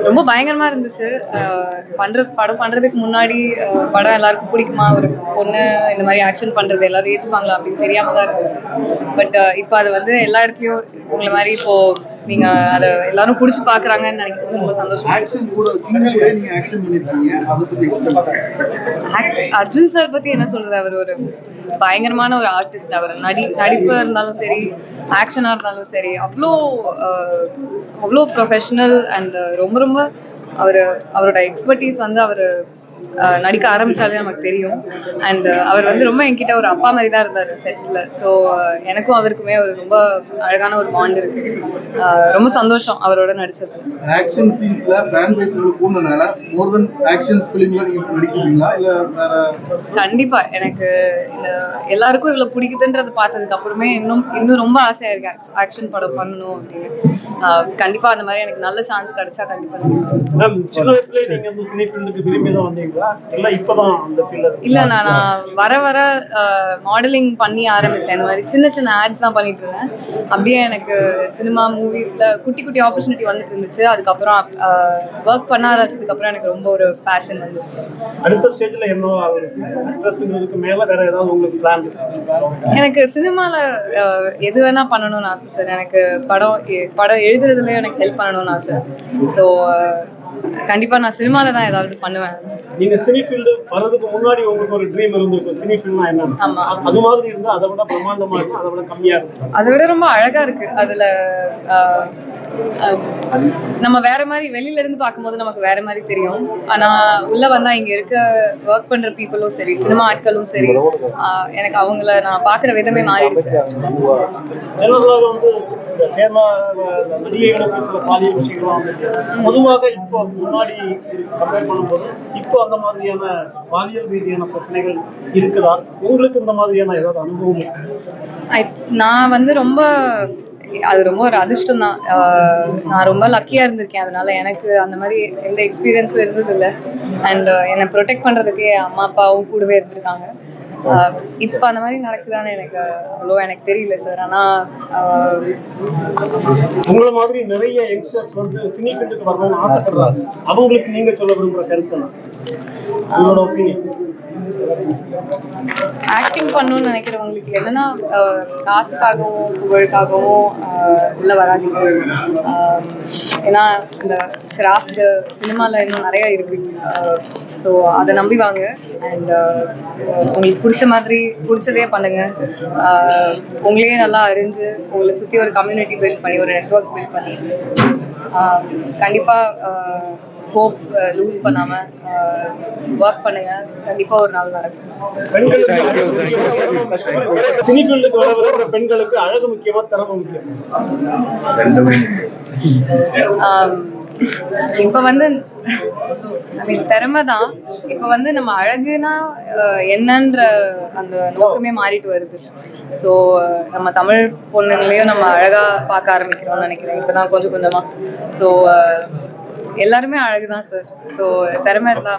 ரொம்ப பயங்கரமா இருந்துச்சு. படம் பண்றதுக்கு முன்னாடி படம் எல்லாருக்கும் பிடிக்குமா, ஒரு பொண்ணு இந்த மாதிரி ஆக்ஷன் பண்றது எல்லாரும் ஏத்துப்பாங்களா அப்படின்னு தெரியாம தான் இருந்துச்சு. பட் இப்போ அது வந்து எல்லா இடத்துலயும் உங்களை மாதிரி இப்போ நீங்க அதை எல்லாரும் புடிச்சு பாக்குறாங்கன்னு நினைக்கிறது ரொம்ப சந்தோஷம். அர்ஜுன் சார் பத்தி என்ன சொல்றது, அவர் ஒரு பயங்கரமான ஒரு ஆர்டிஸ்ட். அவர் நடிப்பு இருந்தாலும் சரி, ஆக்ஷனா இருந்தாலும் சரி, அவ்வளோ ப்ரொஃபஷனல் அண்ட் ரொம்ப ரொம்ப அவரோட எக்ஸ்பர்டீஸ் வந்து அவரு நடிக்க ஆரம்பிச்சாலே நமக்கு தெரியும். அண்ட் அவர் வந்து ரொம்ப என்கிட்ட ஒரு அப்பா மாதிரி தான் இருந்தாரு செட்ல. ஸோ எனக்கும் அவருக்குமே ஒரு ரொம்ப அழகான ஒரு பாண்ட் இருக்கு. ரொம்ப சந்தோஷம் அவரோட நடிச்சது. ஆக்ஷன் சீன்ஸ்ல ஃபேன் பேஸ் கூடுனனால மோர் தென் ஆக்ஷன் ஃபிலிம்ல நீங்க நடிக்கிறீங்களா இல்ல வேற? கண்டிப்பா எனக்கு இந்த எல்லாருக்கும் இவ்வளவு பிடிக்குதுன்றது பார்த்ததுக்கு அப்புறமே இன்னும் ரொம்ப ஆசையா இருக்கு ஆக்ஷன் படம் பண்ணணும் அப்படின்னு. கண்டிப்பா அந்த மாதிரி எனக்கு நல்ல சான்ஸ் கிடைச்சா கண்டிப்பா. சின்ன வயசுல நீங்க வந்து சினி ஃபீல்டுக்கு விரும்பி தான் வந்தீங்களா இல்ல இப்பதான் அந்த ஃபீல்ட்? இல்ல, நான் வர மாடலிங் பண்ணி ஆரம்பிச்சேன். இந்த மாதிரி சின்ன சின்ன ஆட்ஸ் தான் பண்ணிட்டு இருந்தேன். அப்படியே எனக்கு சினிமா மூவிஸ்ல குட்டி குட்டி ஆப்பர்ச்சுனிட்டி வந்துட்டு இருந்துச்சு. அதுக்கப்புறம் ஒர்க் பண்ண ஆரம்பிச்சதுக்கு அப்புறம் எனக்கு ரொம்ப ஒரு பேஷன் வந்துருச்சு. அடுத்த ஸ்டேஜ்ல என்ன ஆக்ட்ரஸ்ங்கிறதுக்கு மேல வேற ஏதாவது உங்களுக்கு பிளான் இருக்கா? எனக்கு சினிமால எது வேணா பண்ணணும்னு ஆசை சார். எனக்கு படம் எழுதுறதுல எனக்கு ஹெல்ப் பண்ணணும்னு ஆசை. ஸோ கண்டிப்பா நான் சினிமால தான் ஏதாவது பண்ணுவேன். நீங்க சினி ஃபீல்டு வர்றதுக்கு முன்னாடி உங்களுக்கு ஒரு ட்ரீம் இருந்திருக்கும், சினி ஃபீல்ட்னா என்ன? ஆமா, அது மாதிரி இருந்தா அதை விட பிரம்மாண்டமா இருக்கும், அதை விட கம்மியா இருக்கும்? அதை விட ரொம்ப அழகா இருக்கு. அதுல நம்ம வேற மாதிரி வெளியில இருந்து பார்க்கும்போது நமக்கு வேற மாதிரி தெரியும். ஆனா உள்ள வந்தா இங்க இருக்க ஒர்க் பண்ற பீப்புளும் சரி, சினிமா ஆட்களும் சரி, எனக்கு அவங்கள நான் பாக்குற விதமே மாறிடுச்சு. ஜெனரலாக வந்து கேரளா நடிகைகளுக்கு சில பாலியல் விஷயங்கள்லாம் பொதுவாக இப்போ முன்னாடி கம்பேர் பண்ணும்போது இப்போ அந்த மாதிரியான பாலியல் ரீதியான பிரச்சனைகள் இருக்குதா? உங்களுக்கு இந்த மாதிரியான ஏதாவது அனுபவம்? நான் வந்து அது ரொம்ப ஒரு அதிர்ஷ்டம் தான். நான் ரொம்ப லக்கியா இருந்திருக்கேன். அதனால எனக்கு அந்த மாதிரி எந்த எக்ஸ்பீரியன்ஸும் இருந்தது இல்லை. அண்ட் என்னை ப்ரொடெக்ட் பண்றதுக்கே அம்மா அப்பாவும் கூடவே இருந்திருக்காங்க. இப்ப அந்த மாதிரி நடக்குதான்னு எனக்கு தெரியல சார். ஆனா உங்களை மாதிரி நிறைய யங்ஸ்டர்ஸ் வந்து சினி ஃபீல்டுக்கு வரணும்னு ஆசைப்படுறாங்க. அவங்களுக்கு நீங்க சொல்ல விரும்புற கருத்து உங்களோட ஒப்பீனியன்? ஆக்டிங் பண்ணணும்னு நினைக்கிறவங்களுக்கு என்னன்னா, காசுக்காகவும் புகழுக்காகவும் உள்ள வராதிங்க. ஏன்னா இந்த கிராஃப்ட் சினிமால இன்னும் நிறைய இருக்கு. ஸோ அதை நம்பி வாங்க. அண்ட் உங்களுக்கு பிடிச்சதே பண்ணுங்க. உங்களையே நல்லா அறிஞ்சு உங்களை சுற்றி ஒரு கம்யூனிட்டி பில்ட் பண்ணி, ஒரு நெட்வொர்க் பில்ட் பண்ணி, கண்டிப்பாக ஹோப் லூஸ் பண்ணாம ஒர்க் பண்ணுங்க. கண்டிப்பா ஒரு நாள் நடக்கும். சினி ஃபீல்டுக்கு வர பெண்களுக்கு அழகு முக்கியமா திறமை முக்கியம்? இப்ப வந்து திறமை தான். இப்ப வந்து நம்ம அழகுனா என்னன்ற அந்த நோக்கமே மாறிட்டு வருது. ஸோ நம்ம தமிழ் பொண்ணுங்களையும் நம்ம அழகா பார்க்க ஆரம்பிக்கிறோம்னு நினைக்கிறேன் இப்பதான் கொஞ்சம் கொஞ்சமா. ஸோ எல்லாருமே அழகுதான் சார். ஸோ திறமை இருந்தா